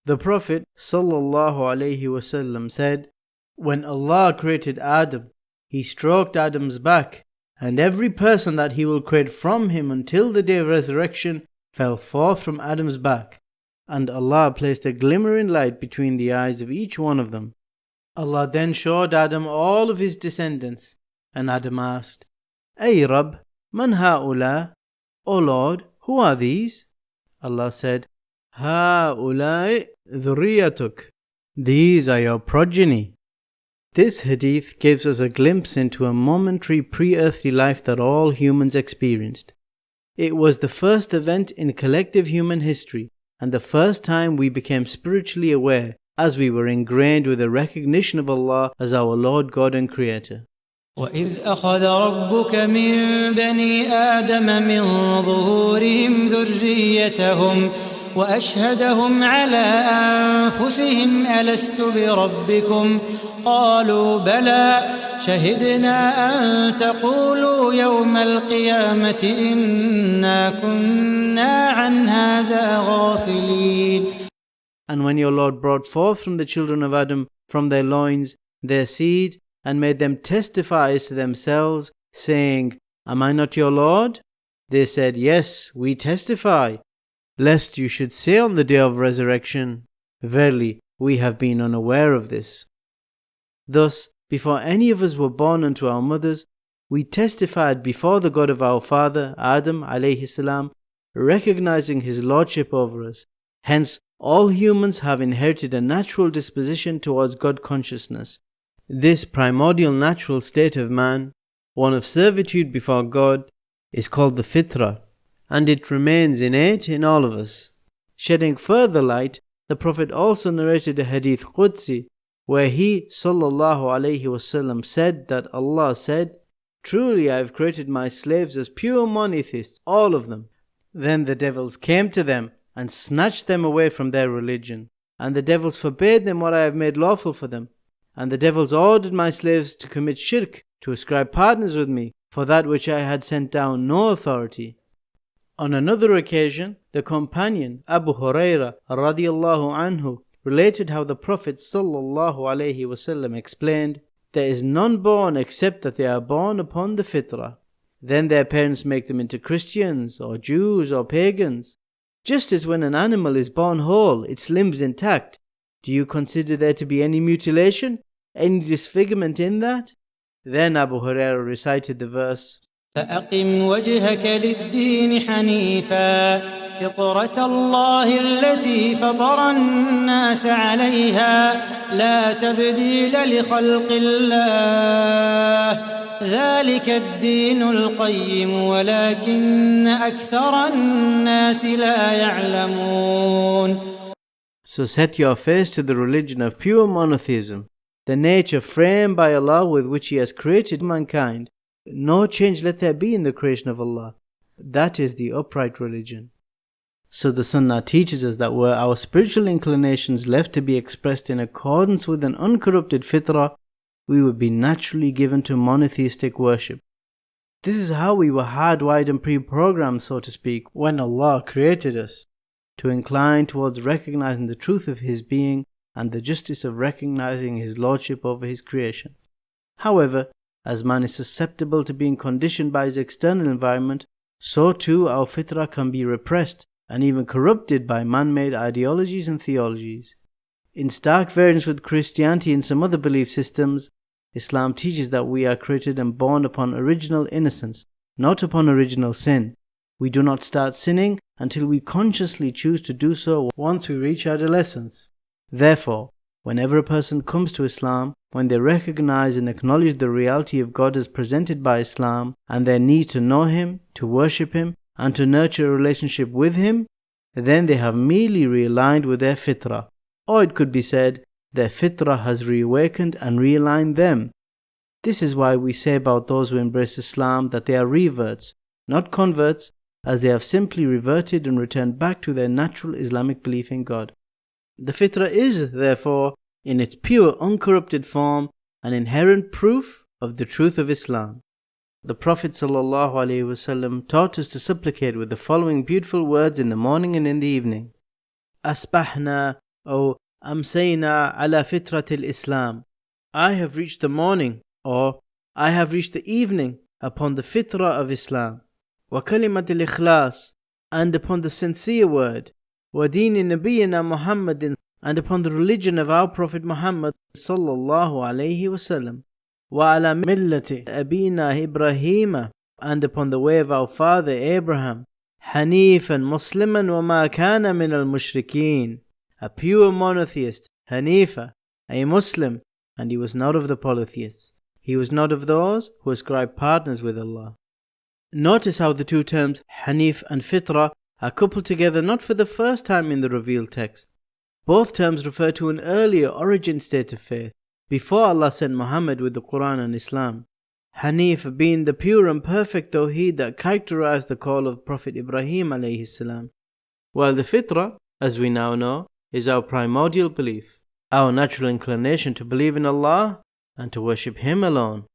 The Prophet ﷺ said, when Allah created Adam, He stroked Adam's back, and every person that He will create from him until the day of resurrection fell forth from Adam's back, and Allah placed a glimmering light between the eyes of each one of them. Allah then showed Adam all of his descendants, and Adam asked, Ay Rabb, man ha'ula? O Lord, who are these? Allah said, Ha'ulai dhurriyatuk. These are your progeny. This hadith gives us a glimpse into a momentary pre-earthly life that all humans experienced. It was the first event in collective human history, and the first time we became spiritually aware, as we were ingrained with a recognition of Allah as our Lord God and Creator. وَإِذْ أَخَذَ رَبُّكَ مِنْ بَنِي آدَمَ مِنْ ظُهُورِهِمْ ذُرِّيَّتَهُمْ وَأَشْهَدَهُمْ عَلَى أَنفُسِهِمْ أَلَسْتُ بِرَبِّكُمْ قَالُوا بَلَى شَهِدْنَا أَن تَقُولُوا يَوْمَ الْقِيَامَةِ إِنَّا كُنَّا عَنْ هَذَا غَافِلِينَ. And when your Lord brought forth from the children of Adam from their loins their seed, and made them testify as to themselves, saying, Am I not your Lord? They said, Yes, we testify, lest you should say on the day of resurrection, Verily, we have been unaware of this. Thus, before any of us were born unto our mothers, we testified before the God of our father, Adam alayhi salam, recognizing his lordship over us. Hence, all humans have inherited a natural disposition towards God consciousness. This primordial natural state of man, one of servitude before God, is called the Fitra, and it remains innate in all of us. Shedding further light, the Prophet also narrated a hadith Qudsi, where he ﷺ said that Allah said, Truly I have created my slaves as pure monotheists, all of them. Then the devils came to them and snatched them away from their religion, and the devils forbade them what I have made lawful for them. And the devils ordered my slaves to commit shirk, to ascribe partners with me, for that which I had sent down no authority. On another occasion, the companion Abu Huraira radiyallahu anhu related how the Prophet ﷺ explained, There is none born except that they are born upon the Fitra. Then their parents make them into Christians, or Jews, or pagans. Just as when an animal is born whole, its limbs intact, do you consider there to be any mutilation, any disfigurement in that? Then Abu Hurairah recited the verse, فَأَقِمْ وَجْهَكَ لِلدِّينِ حَنِيفًا فِطْرَةَ اللَّهِ الَّتِي فَطَرَ النَّاسَ عَلَيْهَا لَا تَبْدِيلَ لِخَلْقِ اللَّهِ ذلك الدين القيم ولكن أكثر الناس لا يعلمون. So set your face to the religion of pure monotheism, the nature framed by Allah with which He has created mankind. No change let there be in the creation of Allah. That is the upright religion. So the Sunnah teaches us that were our spiritual inclinations left to be expressed in accordance with an uncorrupted fitrah, we would be naturally given to monotheistic worship. This is how we were hardwired and pre-programmed, so to speak, when Allah created us, to incline towards recognizing the truth of His being and the justice of recognizing His lordship over His creation. However, as man is susceptible to being conditioned by his external environment, so too our fitrah can be repressed and even corrupted by man-made ideologies and theologies. In stark variance with Christianity and some other belief systems, Islam teaches that we are created and born upon original innocence, not upon original sin. We do not start sinning until we consciously choose to do so once we reach adolescence. Therefore, whenever a person comes to Islam, when they recognize and acknowledge the reality of God as presented by Islam and their need to know Him, to worship Him, and to nurture a relationship with Him, then they have merely realigned with their fitrah. Or it could be said, their fitrah has reawakened and realigned them. This is why we say about those who embrace Islam that they are reverts, not converts, as they have simply reverted and returned back to their natural Islamic belief in God. The fitrah is, therefore, in its pure, uncorrupted form, an inherent proof of the truth of Islam. The Prophet ﷺ taught us to supplicate with the following beautiful words in the morning and in the evening. Asbahna or Amsayna ala fitratil Islam. I have reached the morning, or I have reached the evening upon the fitra of Islam. Wa kalimatil ikhlas, and upon the sincere word. Wa dini nabiyyina Muhammadin, and upon the religion of our Prophet Muhammad sallallahu alayhi wasallam. Wa ala millati abina Ibrahima, and upon the way of our father Abraham. Hanifan Musliman wa ma kana min al-mushrikeen, a pure monotheist, Hanifa, a Muslim, and he was not of the polytheists. He was not of those who ascribe partners with Allah. Notice how the two terms Hanif and Fitra are coupled together not for the first time in the revealed text. Both terms refer to an earlier origin state of faith, before Allah sent Muhammad with the Quran and Islam. Hanif being the pure and perfect Tawheed that characterized the call of Prophet Ibrahim alayhi salam. While the Fitra, as we now know, is our primordial belief, our natural inclination to believe in Allah and to worship Him alone.